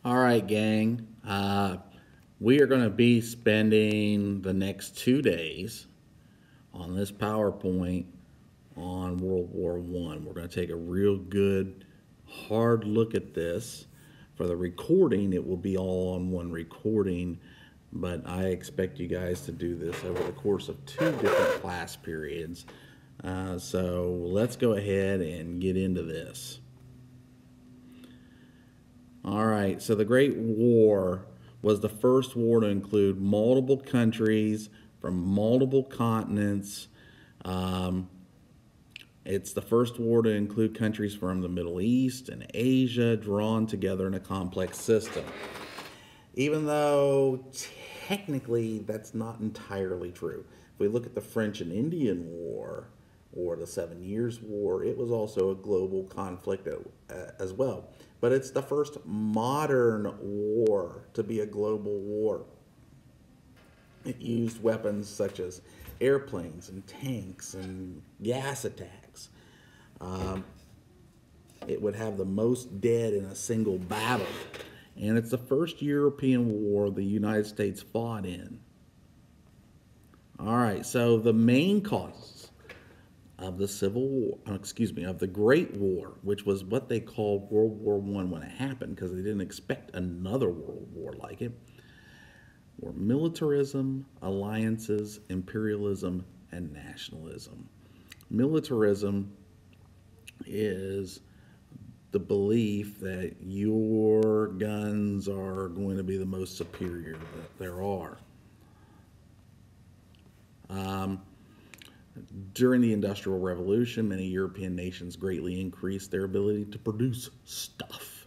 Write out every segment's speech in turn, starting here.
All right, gang. We are going to be spending the next 2 days on this PowerPoint on World War I. We're going to take a real good, hard look at this. For the recording, it will be all on one recording, but I expect you guys to do this over the course of 2 different class periods. So let's go ahead and get into this. All right, so the Great War was the first war to include multiple countries from multiple continents. Um, it's the first war to include countries from the Middle East and Asia drawn together in a complex system. Even though technically that's not entirely true. If we look at the French and Indian War or the 7 Years' War, it was also a global conflict as well. But it's the first modern war to be a global war. It used weapons such as airplanes and tanks and gas attacks. Um, it would have the most dead in a single battle. And it's the first European war the United States fought in. All right, so the main causes of the Civil War, of the Great War, which was what they called World War I when it happened, because they didn't expect another world war like it, were militarism, alliances, imperialism, and nationalism. Militarism is the belief that your guns are going to be the most superior that there are. During the Industrial Revolution, many European nations greatly increased their ability to produce stuff.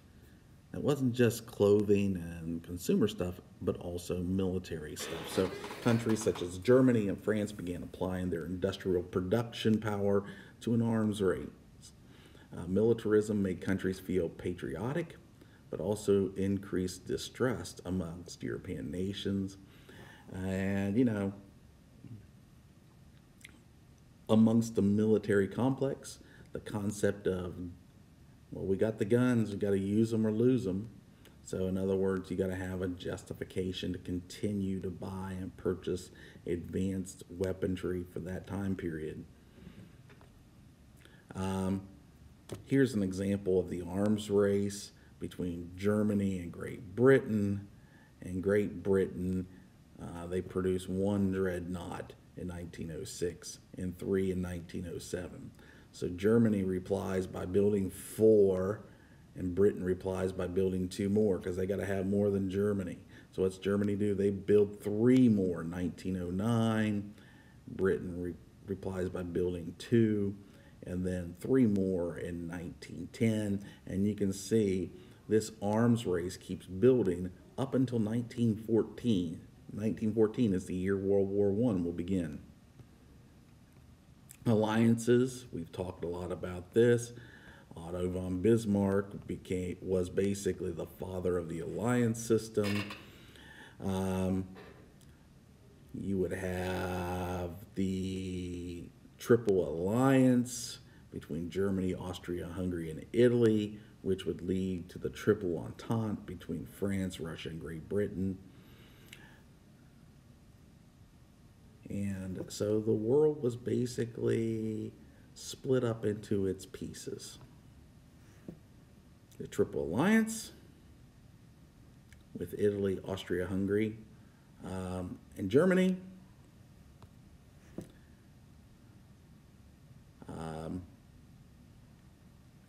It wasn't just clothing and consumer stuff, but also military stuff. So countries such as Germany and France began applying their industrial production power to an arms race. Militarism made countries feel patriotic, but also increased distrust amongst European nations. And, amongst the military complex, the concept of, well, we got the guns, we got to use them or lose them. So, in other words, you got to have a justification to continue to buy and purchase advanced weaponry for that time period. Here's an example of the arms race between Germany and Great Britain. In Great Britain, they produced one dreadnought in 1906 and three in 1907. So Germany replies by building four, and Britain replies by building two more, because they got to have more than Germany. So what's Germany do? They build three more in 1909. Britain replies by building two, and then three more in 1910. And you can see this arms race keeps building up until 1914. 1914 is the year World War I will begin. Alliances, we've talked a lot about this. Otto von Bismarck was basically the father of the alliance system. You would have the Triple Alliance between Germany, Austria, Hungary, and Italy, which would lead to the Triple Entente between France, Russia, and Great Britain. And so the world was basically split up into its pieces. The Triple Alliance with Italy, Austria, Hungary, and Germany.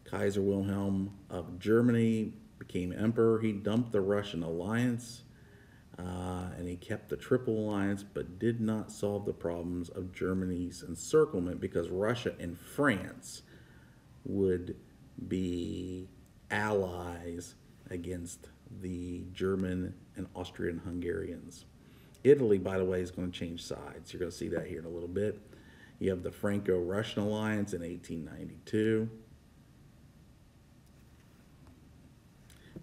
Kaiser Wilhelm of Germany became emperor. He dumped the Russian alliance, and he kept the Triple Alliance, but did not solve the problems of Germany's encirclement, because Russia and France would be allies against the German and Austrian Hungarians. Italy, by the way, is going to change sides. You're going to see that here in a little bit. You have the Franco-Russian alliance in 1892.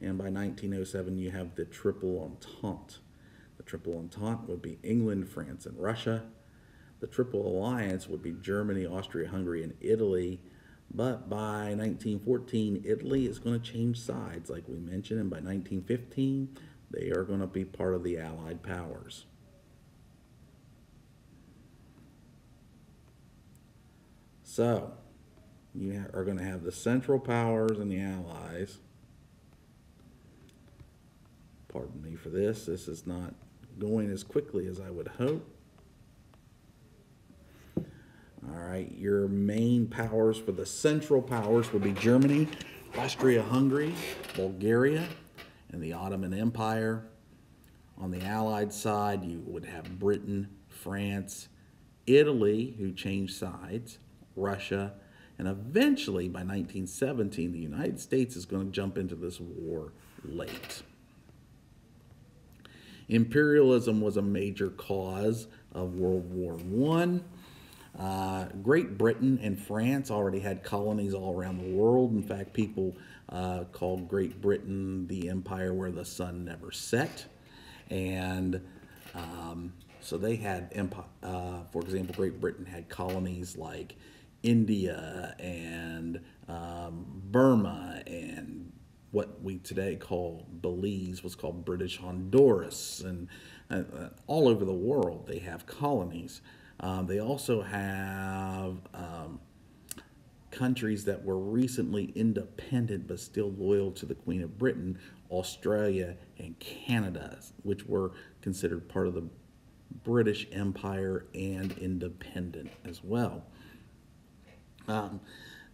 And by 1907, you have the Triple Entente. The Triple Entente would be England, France, and Russia. The Triple Alliance would be Germany, Austria, Hungary, and Italy. But by 1914, Italy is going to change sides, like we mentioned, and by 1915, they are going to be part of the Allied powers. So, you are going to have the Central Powers and the Allies. Pardon me for this. This is not going as quickly as I would hope. All right, your main powers for the Central Powers will be Germany, Austria-Hungary, Bulgaria, and the Ottoman Empire. On the Allied side, you would have Britain, France, Italy, who changed sides, Russia, and eventually by 1917, the United States is going to jump into this war late. Imperialism was a major cause of World War I. Great Britain and France already had colonies all around the world. In fact, people called Great Britain the empire where the sun never set. And so they had, for example, Great Britain had colonies like India and Burma, and what we today call Belize was called British Honduras, and all over the world they have colonies. They also have countries that were recently independent but still loyal to the Queen of Britain, Australia and Canada, which were considered part of the British Empire and independent as well.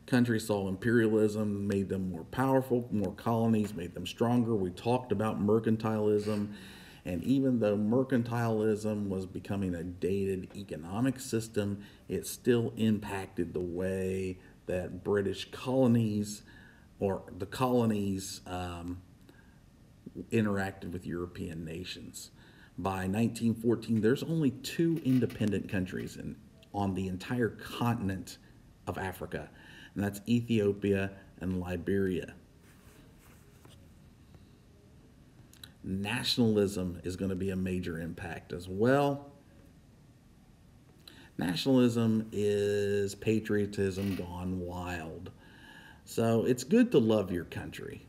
Countries saw imperialism, made them more powerful, more colonies, made them stronger. We talked about mercantilism. And even though mercantilism was becoming a dated economic system, it still impacted the way that British colonies or the colonies interacted with European nations. By 1914, there's only 2 independent countries on the entire continent of Africa, and that's Ethiopia and Liberia. Nationalism is going to be a major impact as well. Nationalism is patriotism gone wild. So it's good to love your country,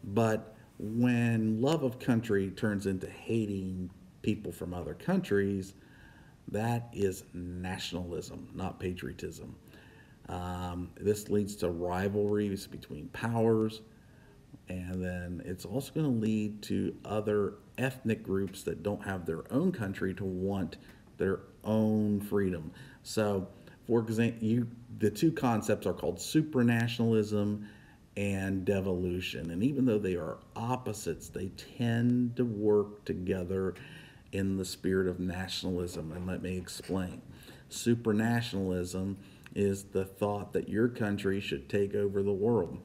but when love of country turns into hating people from other countries, that is nationalism, not patriotism. This leads to rivalries between powers, and then it's also going to lead to other ethnic groups that don't have their own country to want their own freedom. So, for example, the 2 concepts are called supranationalism and devolution. And even though they are opposites, they tend to work together in the spirit of nationalism. And let me explain. Supranationalism is the thought that your country should take over the world,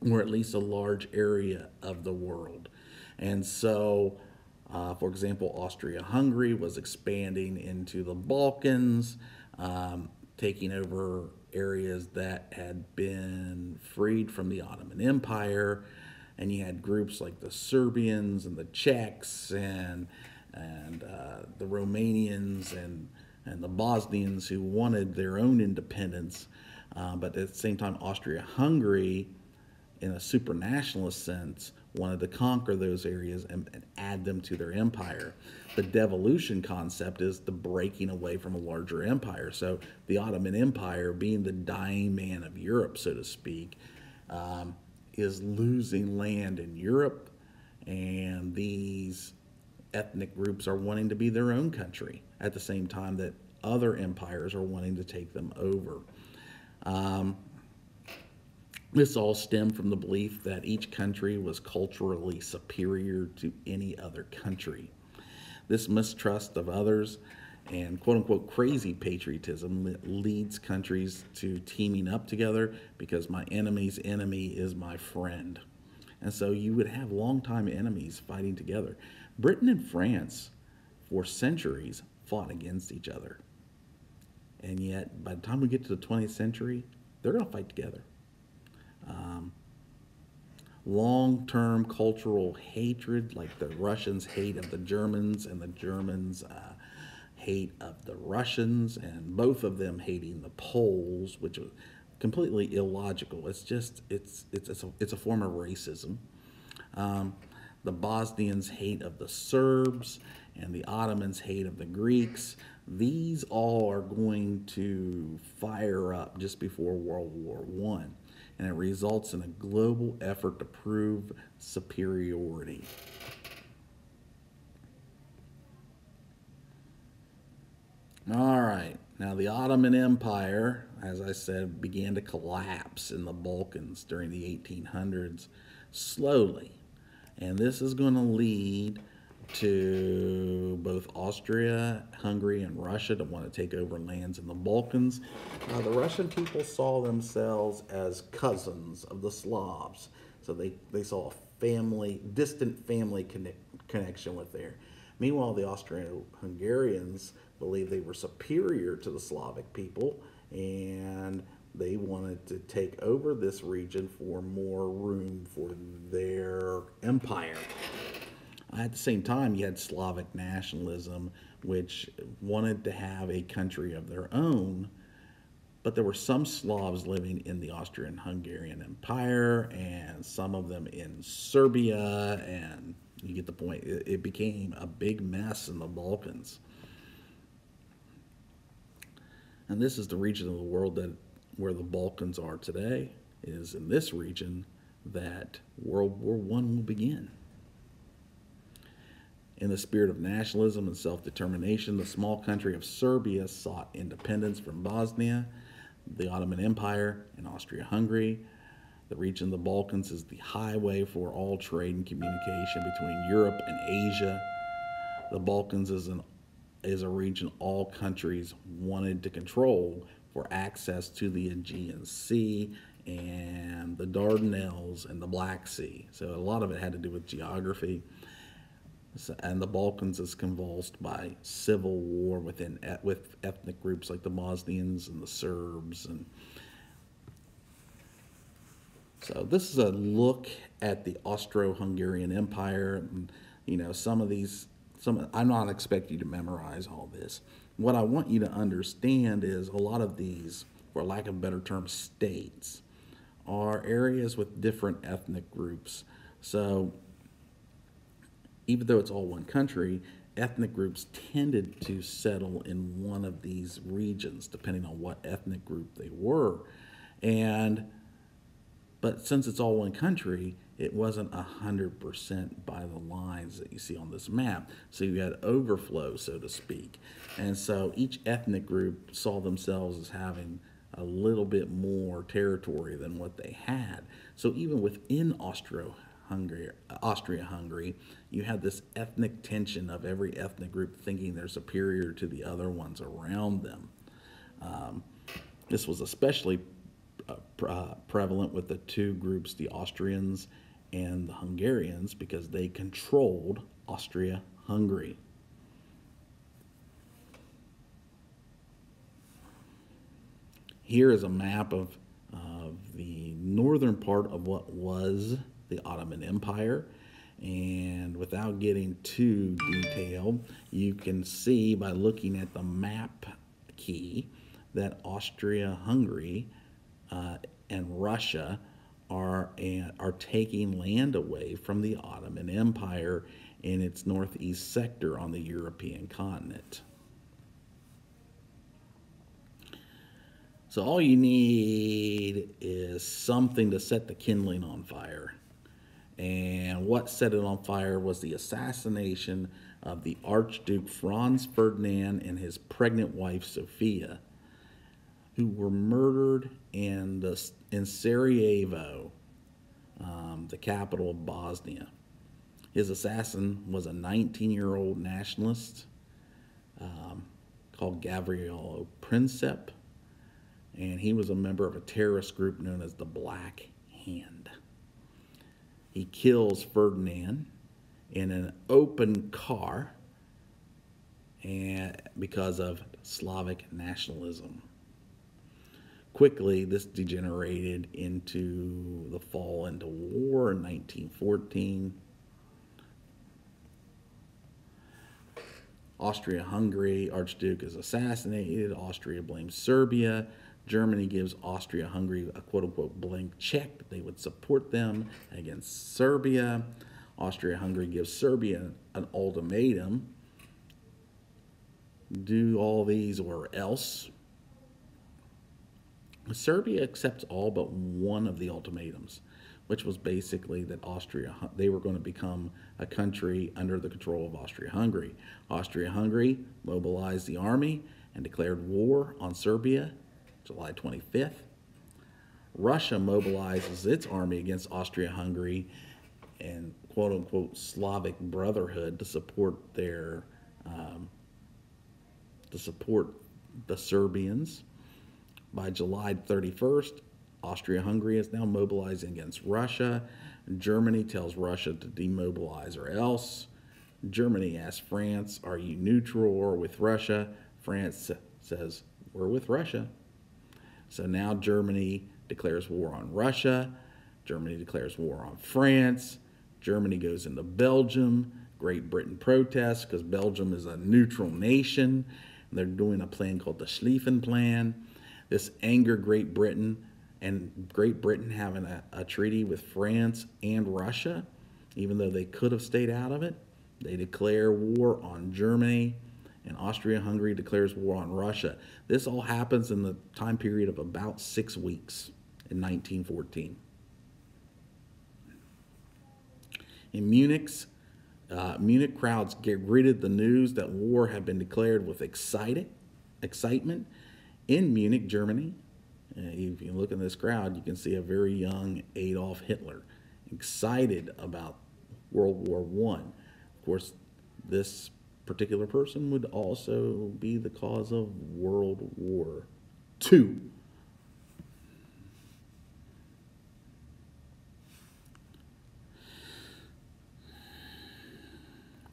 or at least a large area of the world. And so, for example, Austria-Hungary was expanding into the Balkans, taking over areas that had been freed from the Ottoman Empire. And you had groups like the Serbians and the Czechs and the Romanians and the Bosnians who wanted their own independence. But at the same time, Austria-Hungary, in a supranationalist sense, wanted to conquer those areas and add them to their empire. The devolution concept is the breaking away from a larger empire. So the Ottoman Empire, being the dying man of Europe, so to speak, is losing land in Europe, and these ethnic groups are wanting to be their own country at the same time that other empires are wanting to take them over. This all stemmed from the belief that each country was culturally superior to any other country. This mistrust of others and quote-unquote crazy patriotism leads countries to teaming up together because my enemy's enemy is my friend. And so you would have longtime enemies fighting together. Britain and France, for centuries, fought against each other. And yet, by the time we get to the 20th century, they're going to fight together. Long-term cultural hatred, like the Russians' hate of the Germans and the Germans' hate of the Russians, and both of them hating the Poles, which completely illogical. It's just it's a form of racism. Um, the Bosnians' hate of the Serbs and the Ottomans' hate of the Greeks. These all are going to fire up just before World War One, and it results in a global effort to prove superiority. All right. Now, the Ottoman Empire, as I said, began to collapse in the Balkans during the 1800s slowly. And this is going to lead to both Austria, Hungary, and Russia to want to take over lands in the Balkans. Now, the Russian people saw themselves as cousins of the Slavs. So they saw a distant family connection with there. Meanwhile, the Austro-Hungarians believed they were superior to the Slavic people, and they wanted to take over this region for more room for their empire. At the same time, you had Slavic nationalism, which wanted to have a country of their own, but there were some Slavs living in the Austrian-Hungarian Empire, and some of them in Serbia, and you get the point. It became a big mess in the Balkans. And this is the region of the world where the Balkans are today. It is in this region that World War I will begin. In the spirit of nationalism and self-determination, the small country of Serbia sought independence from Bosnia, the Ottoman Empire, and Austria-Hungary. The region of the Balkans is the highway for all trade and communication between Europe and Asia. The Balkans is a region all countries wanted to control for access to the Aegean Sea and the Dardanelles and the Black Sea. So a lot of it had to do with geography. And the Balkans is convulsed by civil war with ethnic groups like the Bosnians and the Serbs. And so this is a look at the Austro-Hungarian Empire. And, I'm not expecting you to memorize all this. What I want you to understand is a lot of these, for lack of a better term, states are areas with different ethnic groups. So even though it's all one country, ethnic groups tended to settle in one of these regions, depending on what ethnic group they were. But since it's all one country, it wasn't 100% by the lines that you see on this map. So you had overflow, so to speak. And so each ethnic group saw themselves as having a little bit more territory than what they had. So even within Austria-Hungary, you had this ethnic tension of every ethnic group thinking they're superior to the other ones around them. This was especially prevalent with the two groups, the Austrians and the Hungarians, because they controlled Austria-Hungary. Here is a map of the northern part of what was the Ottoman Empire. And without getting too detailed, you can see by looking at the map key that Austria-Hungary and Russia are taking land away from the Ottoman Empire in its northeast sector on the European continent. So all you need is something to set the kindling on fire. And what set it on fire was the assassination of the Archduke Franz Ferdinand and his pregnant wife Sophia, who were murdered in Sarajevo, the capital of Bosnia. His assassin was a 19-year-old nationalist called Gavrilo Princip, and he was a member of a terrorist group known as the Black Hand. He kills Ferdinand in an open car and because of Slavic nationalism. Quickly, this degenerated into the fall into war in 1914. Austria-Hungary, Archduke is assassinated. Austria blames Serbia. Germany gives Austria-Hungary a quote-unquote blank check that they would support them against Serbia. Austria-Hungary gives Serbia an ultimatum: do all these or else. Serbia accepts all but one of the ultimatums, which was basically that they were going to become a country under the control of Austria-Hungary. Austria-Hungary mobilized the army and declared war on Serbia July 25th. Russia mobilizes its army against Austria-Hungary and quote-unquote Slavic Brotherhood to support the Serbians. By July 31st, Austria-Hungary is now mobilizing against Russia. Germany tells Russia to demobilize or else. Germany asks France, are you neutral or with Russia? France says, we're with Russia. So now Germany declares war on Russia. Germany declares war on France. Germany goes into Belgium. Great Britain protests because Belgium is a neutral nation. They're doing a plan called the Schlieffen Plan. This angered Great Britain, and Great Britain having a treaty with France and Russia, even though they could have stayed out of it. They declare war on Germany, and Austria-Hungary declares war on Russia. This all happens in the time period of about 6 weeks in 1914. In Munich crowds greeted the news that war had been declared with excitement. In Munich, Germany, if you look in this crowd, you can see a very young Adolf Hitler, excited about World War I. Of course, this particular person would also be the cause of World War II.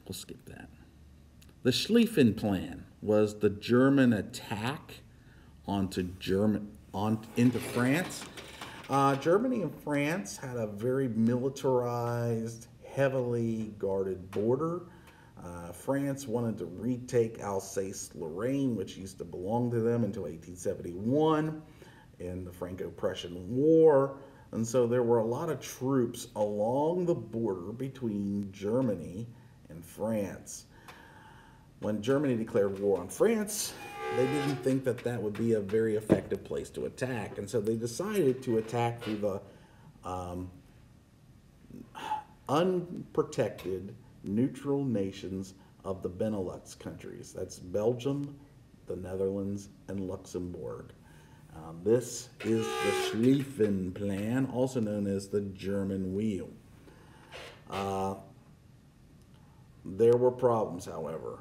We'll skip that. The Schlieffen Plan was the German attack into France. Germany and France had a very militarized, heavily guarded border. France wanted to retake Alsace-Lorraine, which used to belong to them until 1871 in the Franco-Prussian War. And so there were a lot of troops along the border between Germany and France. When Germany declared war on France, they didn't think that that would be a very effective place to attack. And so they decided to attack through the unprotected neutral nations of the Benelux countries. That's Belgium, the Netherlands, and Luxembourg. This is the Schlieffen Plan, also known as the German Wheel. There were problems, however.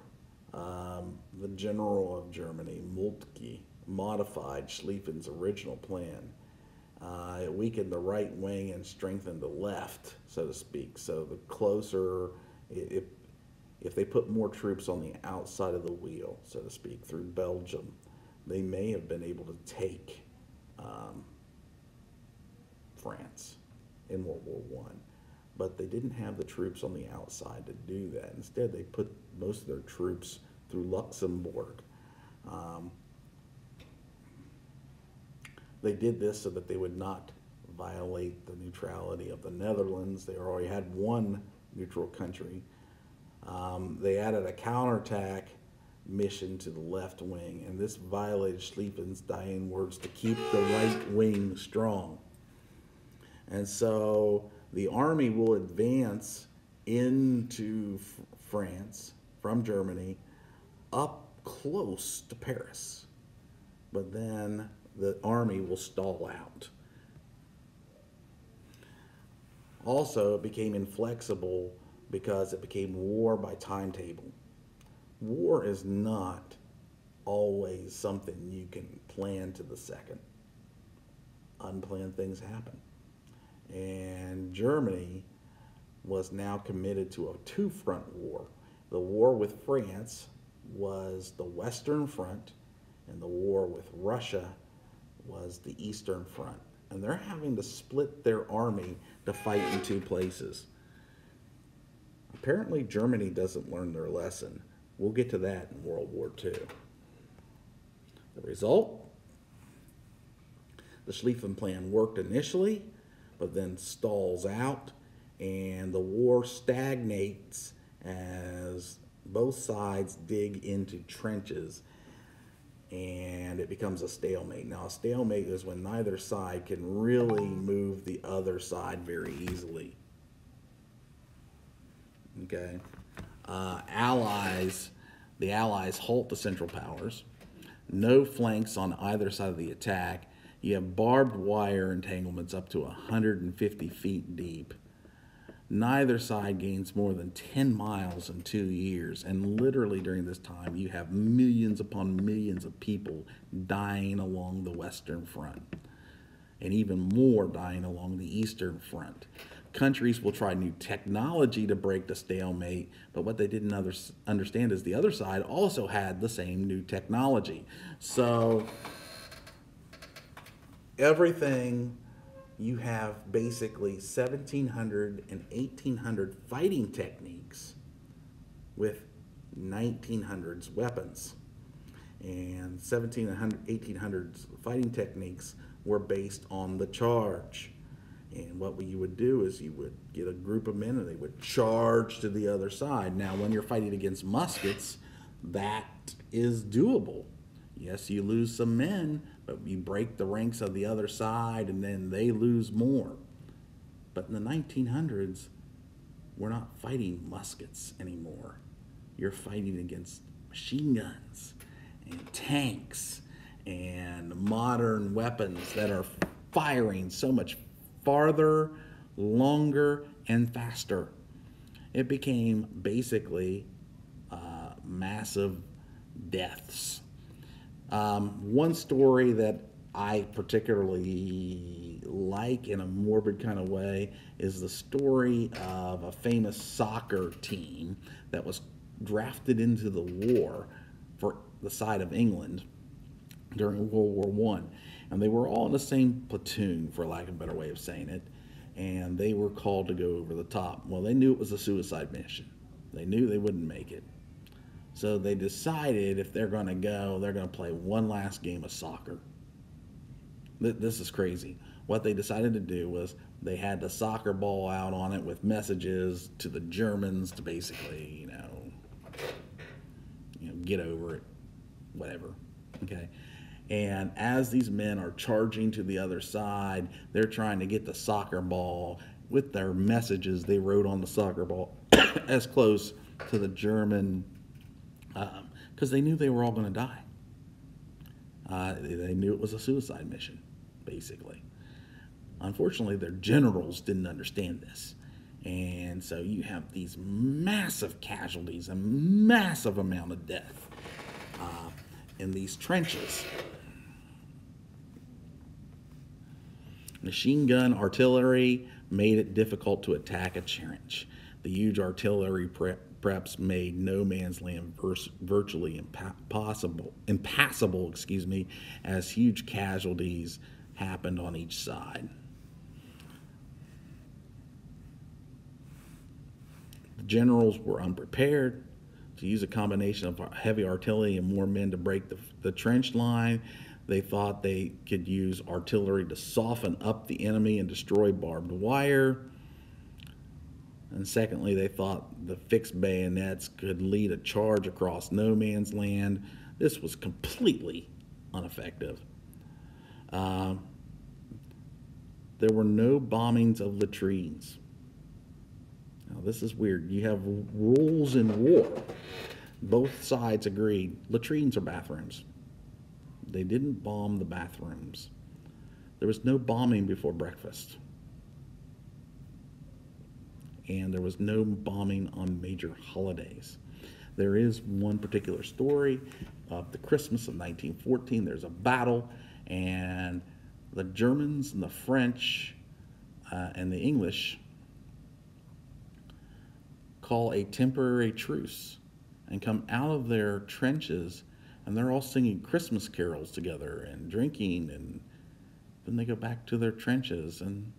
The general of Germany, Moltke, modified Schlieffen's original plan. It weakened the right wing and strengthened the left, so to speak. So the closer, if they put more troops on the outside of the wheel, so to speak, through Belgium, they may have been able to take France in World War I. But they didn't have the troops on the outside to do that. Instead, they put most of their troops through Luxembourg. They did this so that they would not violate the neutrality of the Netherlands. They already had one neutral country. They added a counterattack mission to the left wing, and this violated Schlieffen's dying words to keep the right wing strong. And so the army will advance into France from Germany up close to Paris, but then the army will stall out. Also, it became inflexible because it became war by timetable. War is not always something you can plan to the second. Unplanned things happen. And Germany was now committed to a two-front war. The war with France was the Western Front, and the war with Russia was the Eastern Front. And they're having to split their army to fight in two places. Apparently, Germany doesn't learn their lesson. We'll get to that in World War II. The result? the Schlieffen Plan worked initially, but then stalls out, and the war stagnates as both sides dig into trenches, and it becomes a stalemate. Now, a stalemate is when neither side can really move the other side very easily. Okay. The Allies halt the Central Powers. No flanks on either side of the attack. You have barbed wire entanglements up to 150 feet deep. Neither side gains more than 10 miles in 2 years. And literally during this time, you have millions upon millions of people dying along the Western Front, and even more dying along the Eastern Front. Countries will try new technology to break the stalemate, but what they didn't understand is the other side also had the same new technology. So everything, you have basically 1700 and 1800 fighting techniques with 1900s weapons. And 1700, 1800s fighting techniques were based on the charge. And what you would do is you would get a group of men and they would charge to the other side. Now, when you're fighting against muskets, that is doable. Yes, you lose some men, but you break the ranks of the other side and then they lose more. But in the 1900s, we're not fighting muskets anymore. You're fighting against machine guns and tanks and modern weapons that are firing so much farther, longer, and faster. It became basically massive deaths. One story that I particularly like in a morbid kind of way is the story of a famous soccer team that was drafted into the war for the side of England during World War I. And they were all in the same platoon, for lack of a better way of saying it, and they were called to go over the top. Well, they knew it was a suicide mission. They knew they wouldn't make it. So they decided if they're going to go, they're going to play one last game of soccer. This is crazy. What they decided to do was they had the soccer ball out on it with messages to the Germans to basically, get over it, whatever. Okay. And as these men are charging to the other side, they're trying to get the soccer ball with their messages they wrote on the soccer ball as close to the German, because they knew they were all going to die. They knew it was a suicide mission, basically. Unfortunately, their generals didn't understand this. And so you have these massive casualties, a massive amount of death in these trenches. Machine gun artillery made it difficult to attack a trench. The huge artillery preps made no man's land virtually impassable, as huge casualties happened on each side. The generals were unprepared to use a combination of heavy artillery and more men to break the trench line. They thought they could use artillery to soften up the enemy and destroy barbed wire. And secondly, they thought the fixed bayonets could lead a charge across no man's land. This was completely ineffective. There were no bombings of latrines. Now, this is weird. You have rules in war. Both sides agreed latrines are bathrooms. They didn't bomb the bathrooms. There was no bombing before breakfast. And there was no bombing on major holidays. There is one particular story of the Christmas of 1914. There's a battle, and the Germans and the French and the English call a temporary truce and come out of their trenches, and they're all singing Christmas carols together and drinking, and then they go back to their trenches, and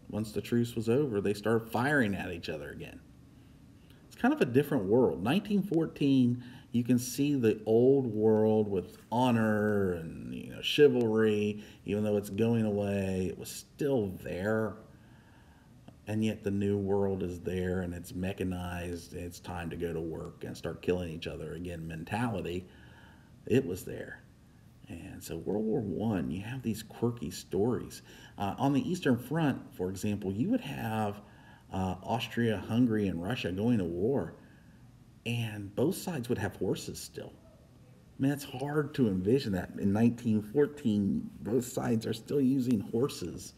once the truce was over, they started firing at each other again. It's kind of a different world. 1914 You can see the old world with honor and chivalry, even though it's going away, it was still there. And yet the new world is there and it's mechanized. It's time to go to work and start killing each other again mentality. It was there. And so World War One, you have these quirky stories. On the Eastern Front, for example, you would have Austria, Hungary, and Russia going to war, and both sides would have horses still. I mean, it's hard to envision that in 1914, both sides are still using horses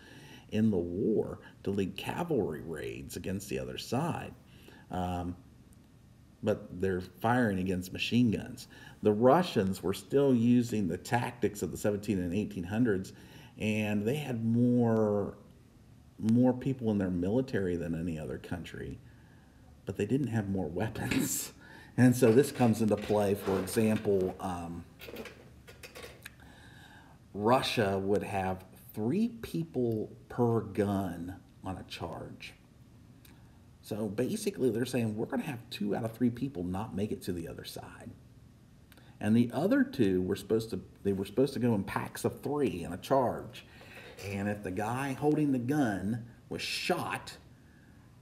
in the war to lead cavalry raids against the other side. Um, but they're firing against machine guns. The Russians were still using the tactics of the 17 and 1800s, and they had more people in their military than any other country, but they didn't have more weapons. And so this comes into play. For example, Russia would have 3 people per gun on a charge. So basically they're saying we're going to have 2 out of 3 people not make it to the other side. And the other 2 were supposed to go in packs of 3 in a charge. And if the guy holding the gun was shot,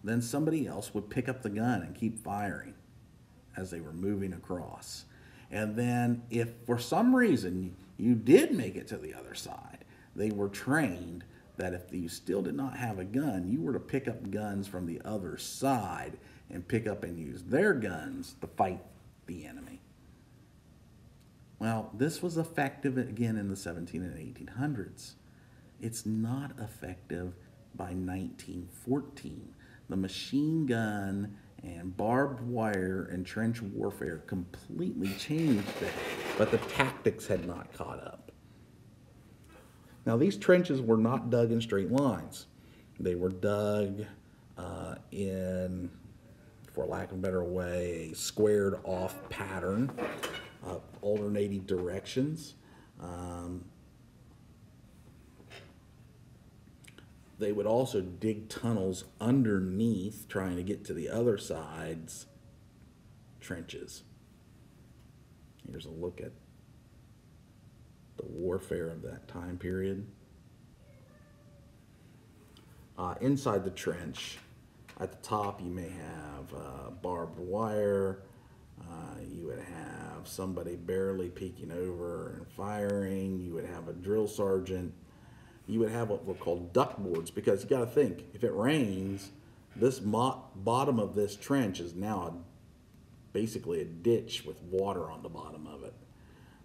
then somebody else would pick up the gun and keep firing as they were moving across. And then if for some reason you did make it to the other side, they were trained that if you still did not have a gun, you were to pick up guns from the other side and pick up and use their guns to fight the enemy. Well, this was effective again in the 17 and 1800s. It's not effective by 1914. The machine gun and barbed wire and trench warfare completely changed that, but the tactics had not caught up. Now, these trenches were not dug in straight lines. They were dug in, for lack of a better way, a squared off pattern of alternating directions. They would also dig tunnels underneath, trying to get to the other side's trenches. Here's a look at the warfare of that time period. Inside the trench, at the top you may have barbed wire. You would have somebody barely peeking over and firing. You would have a drill sergeant. You would have what were called duck boards, because you got to think, if it rains, this bottom of this trench is now basically a ditch with water on the bottom of it.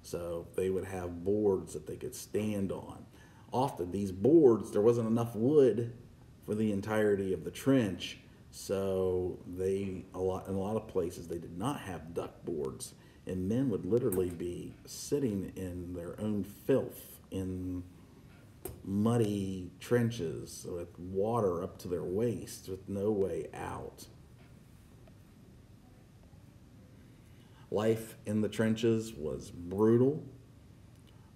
So they would have boards that they could stand on. Often these boards, there wasn't enough wood for the entirety of the trench, so in a lot of places they did not have duck boards, and men would literally be sitting in their own filth in muddy trenches with water up to their waist with no way out. Life in the trenches was brutal.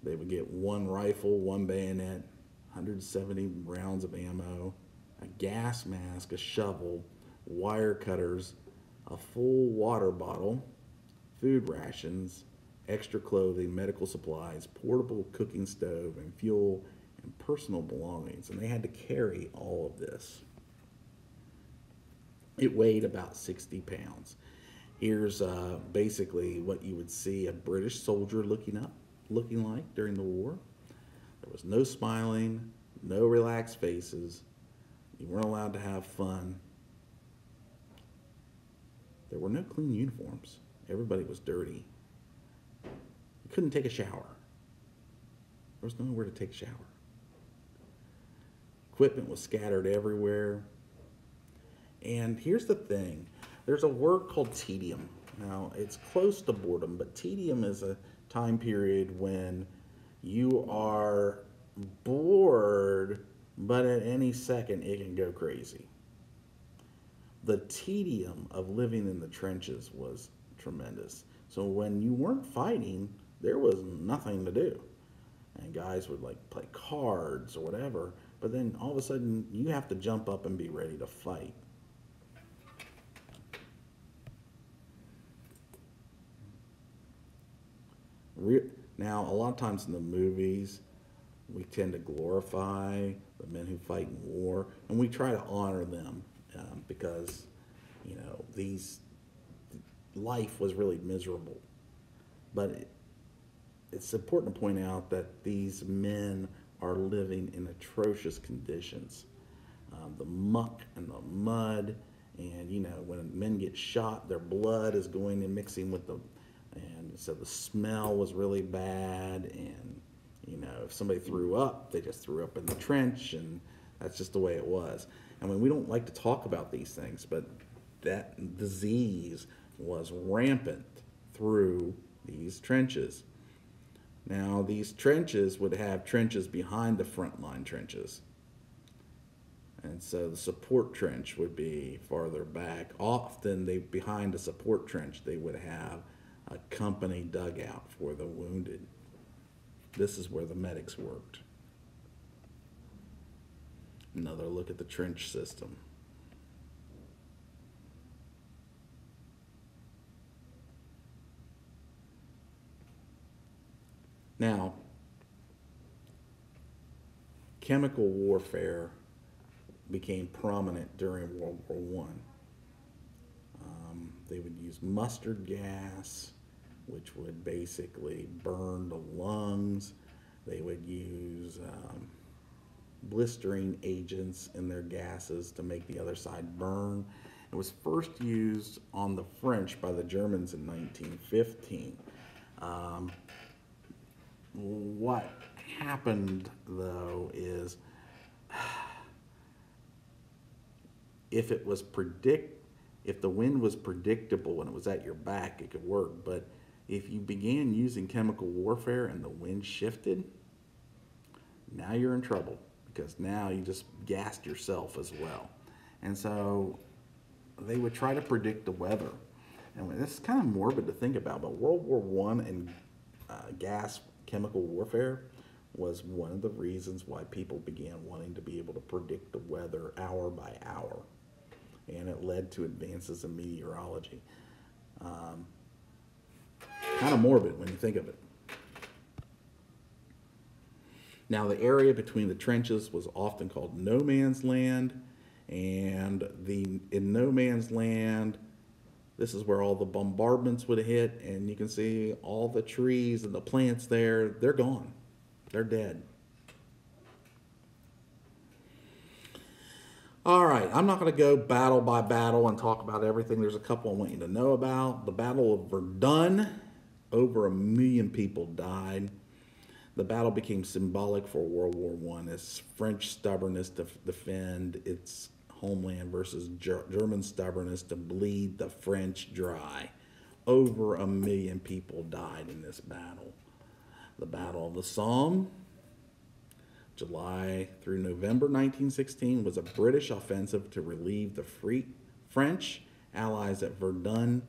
They would get 1 rifle, 1 bayonet, 170 rounds of ammo, a gas mask, a shovel, wire cutters, a full water bottle, food rations, extra clothing, medical supplies, portable cooking stove, and fuel, and personal belongings. And they had to carry all of this. It weighed about 60 pounds. Here's basically what you would see a British soldier looking like during the war. There was no smiling, no relaxed faces. You weren't allowed to have fun. There were no clean uniforms. Everybody was dirty. You couldn't take a shower. There was nowhere to take a shower. Equipment was scattered everywhere. And here's the thing. There's a word called tedium. Now, it's close to boredom, but tedium is a time period when you are bored, but at any second it can go crazy. The tedium of living in the trenches was tremendous. So when you weren't fighting, there was nothing to do. And guys would like play cards or whatever, but then all of a sudden you have to jump up and be ready to fight. Now, a lot of times in the movies, we tend to glorify the men who fight in war, and we try to honor them because, these life was really miserable. But it's important to point out that these men are living in atrocious conditions. The muck and the mud, and when men get shot, their blood is going and mixing with the, and so the smell was really bad. And if somebody threw up, they just threw up in the trench, and that's just the way it was. I mean, we don't like to talk about these things, but that disease was rampant through these trenches. Now, these trenches would have trenches behind the front line trenches. And so the support trench would be farther back. Often, behind the support trench, they would have a company dugout for the wounded. This is where the medics worked. Another look at the trench system. Now, chemical warfare became prominent during World War I. They would use mustard gas, which would basically burn the lungs. They would use blistering agents in their gases to make the other side burn. It was first used on the French by the Germans in 1915. What happened, though, is if the wind was predictable and it was at your back, it could work. But if you began using chemical warfare and the wind shifted, now you're in trouble, because now you just gassed yourself as well. And so they would try to predict the weather. And this is kind of morbid to think about, but World War I and gas chemical warfare was one of the reasons why people began wanting to be able to predict the weather hour by hour. And it led to advances in meteorology. Kind of morbid when you think of it. Now, the area between the trenches was often called no man's land, and in no man's land, this is where all the bombardments would hit, and you can see all the trees and the plants there, they're gone. They're dead. All right, I'm not going to go battle by battle and talk about everything. There's a couple I want you to know about. The Battle of Verdun, over 1 million people died. The battle became symbolic for World War I as French stubbornness to defend its homeland versus German stubbornness to bleed the French dry. Over 1 million people died in this battle. The Battle of the Somme, July through November 1916, was a British offensive to relieve the French allies at Verdun.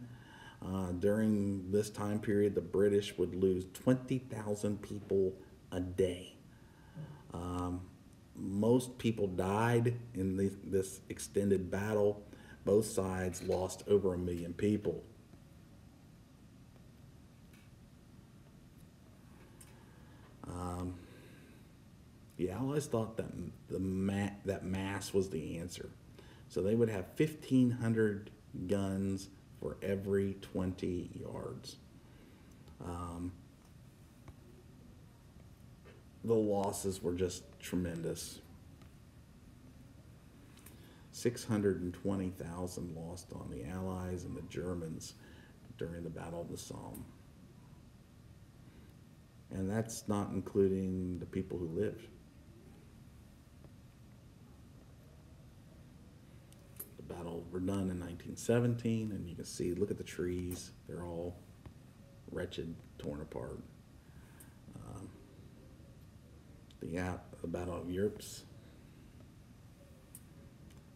During this time period, the British would lose 20,000 people a day. Most people died in this extended battle. Both sides lost over 1 million people. The Allies thought that that mass was the answer. So they would have 1,500 guns for every 20 yards. The losses were just tremendous. 620,000 lost on the Allies and the Germans during the Battle of the Somme. And that's not including the people who lived. The Battle of Verdun in 1917, and you can see, look at the trees. They're all wretched, torn apart. The Battle of Ypres,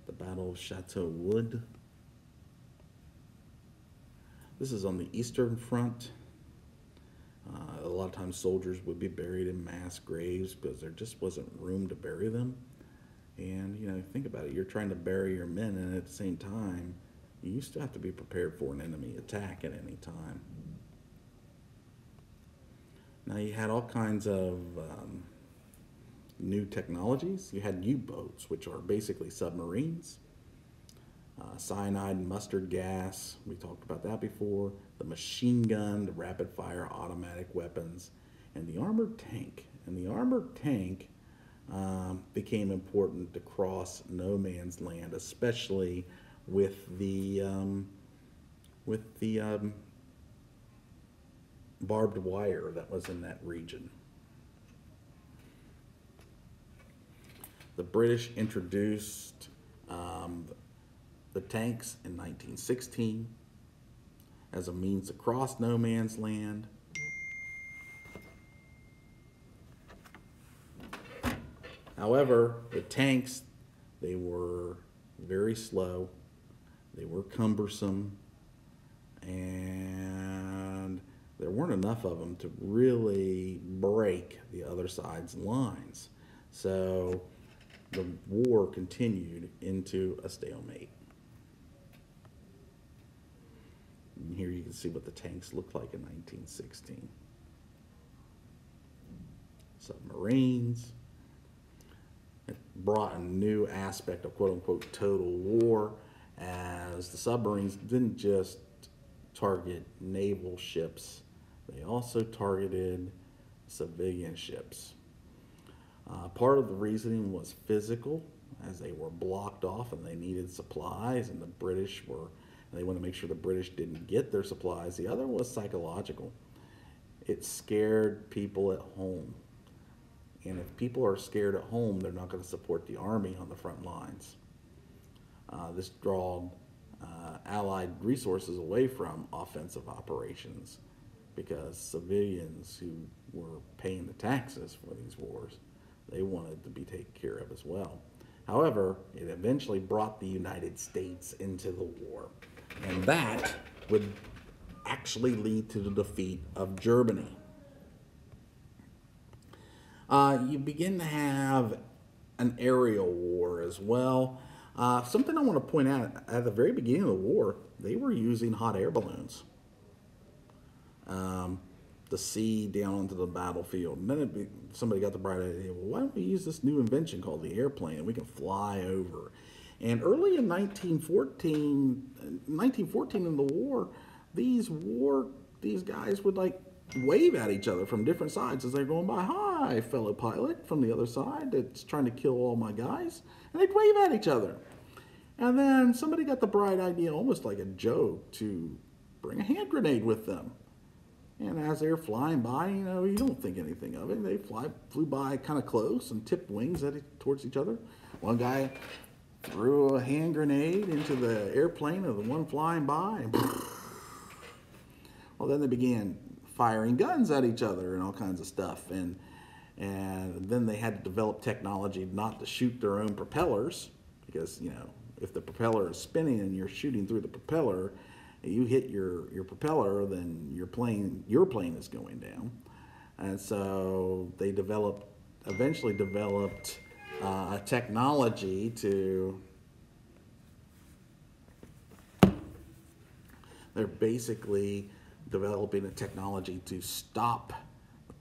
the Battle of Chateau Wood. This is on the Eastern Front. A lot of times soldiers would be buried in mass graves because there just wasn't room to bury them. And, think about it. You're trying to bury your men, and at the same time, you still have to be prepared for an enemy attack at any time. Now you had all kinds of new technologies. You had U-boats, which are basically submarines. Cyanide and mustard gas, we talked about that before. The machine gun, the rapid fire automatic weapons, and the armored tank. And the armored tank became important to cross no man's land, especially with the barbed wire that was in that region. The British introduced the tanks in 1916 as a means to cross no man's land. However, the tanks, they were very slow, they were cumbersome, and there weren't enough of them to really break the other side's lines. So the war continued into a stalemate. And here you can see what the tanks looked like in 1916. Submarines. It brought a new aspect of quote-unquote total war, as the submarines didn't just target naval ships, they also targeted civilian ships. Part of the reasoning was physical, as they were blocked off and they needed supplies, and they wanted to make sure the British didn't get their supplies. The other was psychological. It scared people at home. And if people are scared at home, they're not going to support the army on the front lines. This drawed Allied resources away from offensive operations, because civilians who were paying the taxes for these wars, they wanted to be taken care of as well. However, it eventually brought the United States into the war, and that would actually lead to the defeat of Germany. You begin to have an aerial war as well. Something I want to point out, at the very beginning of the war, they were using hot air balloons to see down onto the battlefield. And then somebody got the bright idea, well, why don't we use this new invention called the airplane, and we can fly over. And early in 1914 in the war, these guys would like wave at each other from different sides as they're going by. Hi, fellow pilot from the other side that's trying to kill all my guys. And they'd wave at each other. And then somebody got the bright idea, almost like a joke, to bring a hand grenade with them. And as they're flying by, you don't think anything of it. They flew by kind of close and tipped wings towards each other. One guy threw a hand grenade into the airplane of the one flying by. And well, then they began firing guns at each other and all kinds of stuff. And then they had to develop technology not to shoot their own propellers, because, if the propeller is spinning and you're shooting through the propeller, you hit your propeller, then your plane is going down. And so they eventually developed a technology they're basically developing a technology to stop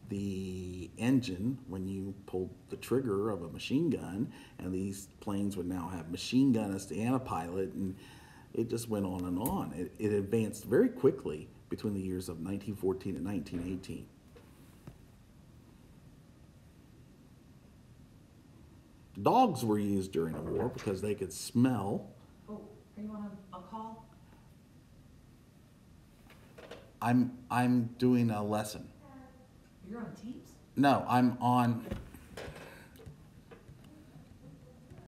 the engine when you pulled the trigger of a machine gun, and these planes would now have machine gunnist and a pilot, and it just went on and on. It advanced very quickly between the years of 1914 and 1918. Dogs were used during the war because they could smell. Oh, are you on a call? I'm doing a lesson. You're on Teams? No, I'm on